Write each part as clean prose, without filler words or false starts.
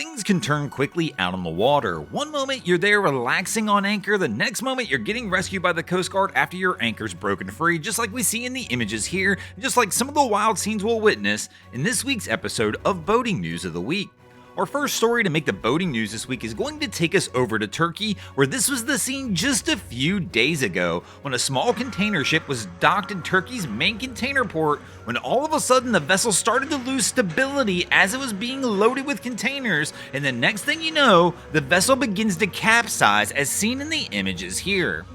Things can turn quickly out on the water. One moment you're there relaxing on anchor, the next moment you're getting rescued by the Coast Guard after your anchor's broken free, just like we see in the images here, just like some of the wild scenes we'll witness in this week's episode of Boating News of the Week. Our first story to make the boating news this week is going to take us over to Turkey, where this was the scene just a few days ago, when a small container ship was docked in Turkey's main container port, when all of a sudden the vessel started to lose stability as it was being loaded with containers, and the next thing you know, the vessel begins to capsize as seen in the images here.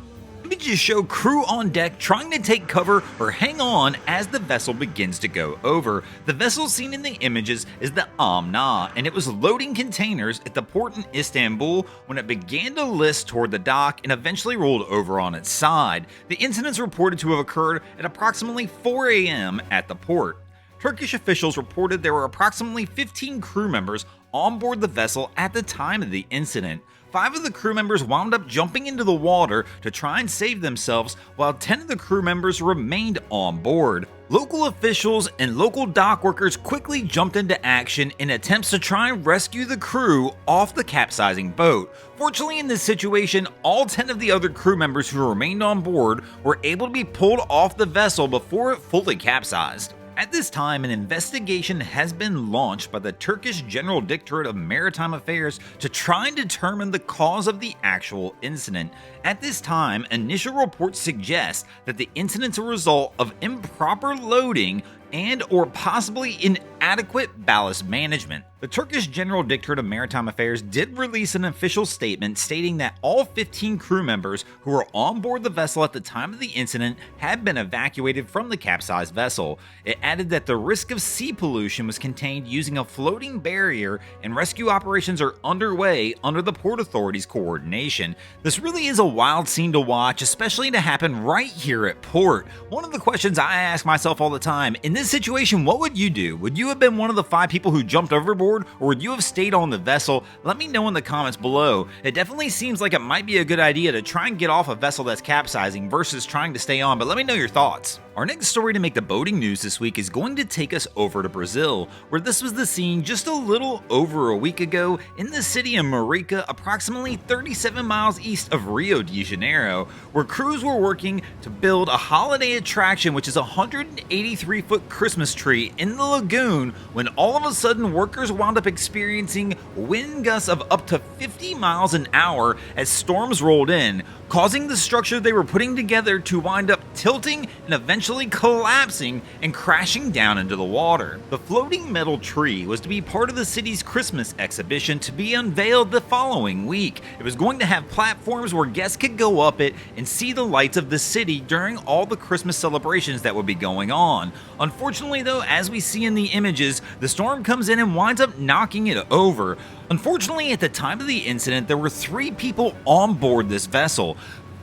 Images show crew on deck trying to take cover or hang on as the vessel begins to go over. The vessel seen in the images is the Amna, and it was loading containers at the port in Istanbul when it began to list toward the dock and eventually rolled over on its side. The incidents reported to have occurred at approximately 4 a.m. at the port. Turkish officials reported there were approximately 15 crew members on board the vessel at the time of the incident. 5 of the crew members wound up jumping into the water to try and save themselves, while 10 of the crew members remained on board. Local officials and local dock workers quickly jumped into action in attempts to try and rescue the crew off the capsizing boat. Fortunately, in this situation, all 10 of the other crew members who remained on board were able to be pulled off the vessel before it fully capsized. At this time, an investigation has been launched by the Turkish General Directorate of Maritime Affairs to try and determine the cause of the actual incident. At this time, initial reports suggest that the incident's a result of improper loading and or possibly inadequate ballast management. The Turkish General Directorate of Maritime Affairs did release an official statement stating that all 15 crew members who were on board the vessel at the time of the incident had been evacuated from the capsized vessel. It added that the risk of sea pollution was contained using a floating barrier and rescue operations are underway under the Port Authority's coordination. This really is a wild scene to watch, especially to happen right here at port. One of the questions I ask myself all the time, in this situation, what would you do? Would you have been one of the 5 people who jumped overboard, or would you have stayed on the vessel? Let me know in the comments below. It definitely seems like it might be a good idea to try and get off a vessel that's capsizing versus trying to stay on, but let me know your thoughts. Our next story to make the boating news this week is going to take us over to Brazil, where this was the scene just a little over a week ago in the city of Marica, approximately 37 miles east of Rio de Janeiro, where crews were working to build a holiday attraction, which is a 183-foot Christmas tree in the lagoon, when all of a sudden workers wound up experiencing wind gusts of up to 50 miles an hour as storms rolled in, causing the structure they were putting together to wind up tilting and eventually collapsing and crashing down into the water. The floating metal tree was to be part of the city's Christmas exhibition to be unveiled the following week. It was going to have platforms where guests could go up it and see the lights of the city during all the Christmas celebrations that would be going on. Unfortunately though, as we see in the images, the storm comes in and winds up knocking it over. Unfortunately, at the time of the incident, there were 3 people on board this vessel.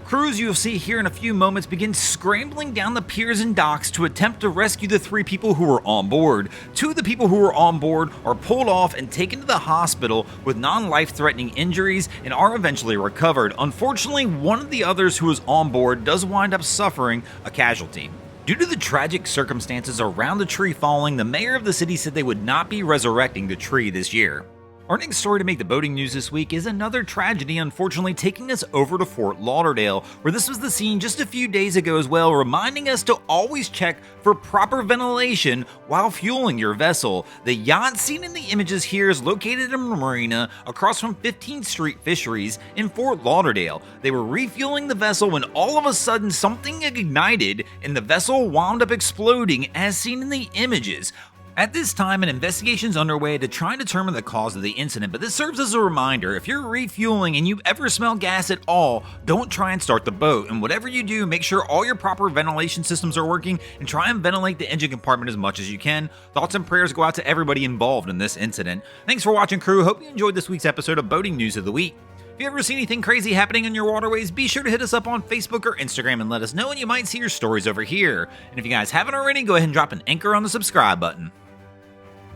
Crews you'll see here in a few moments begin scrambling down the piers and docks to attempt to rescue the 3 people who were on board. 2 of the people who were on board are pulled off and taken to the hospital with non-life-threatening injuries and are eventually recovered. Unfortunately, one of the others who was on board does wind up suffering a casualty. Due to the tragic circumstances around the tree falling, the mayor of the city said they would not be resurrecting the tree this year. Our next story to make the boating news this week is another tragedy, unfortunately taking us over to Fort Lauderdale, where this was the scene just a few days ago as well, reminding us to always check for proper ventilation while fueling your vessel. The yacht seen in the images here is located in a marina across from 15th Street Fisheries in Fort Lauderdale. They were refueling the vessel when all of a sudden something ignited and the vessel wound up exploding as seen in the images. At this time, an investigation is underway to try and determine the cause of the incident, but this serves as a reminder: if you're refueling and you ever smell gas at all, don't try and start the boat, and whatever you do, make sure all your proper ventilation systems are working and try and ventilate the engine compartment as much as you can. Thoughts and prayers go out to everybody involved in this incident. Thanks for watching, crew. Hope you enjoyed this week's episode of Boating News of the Week. If you ever see anything crazy happening on your waterways, be sure to hit us up on Facebook or Instagram and let us know, and you might see your stories over here. And if you guys haven't already, go ahead and drop an anchor on the subscribe button.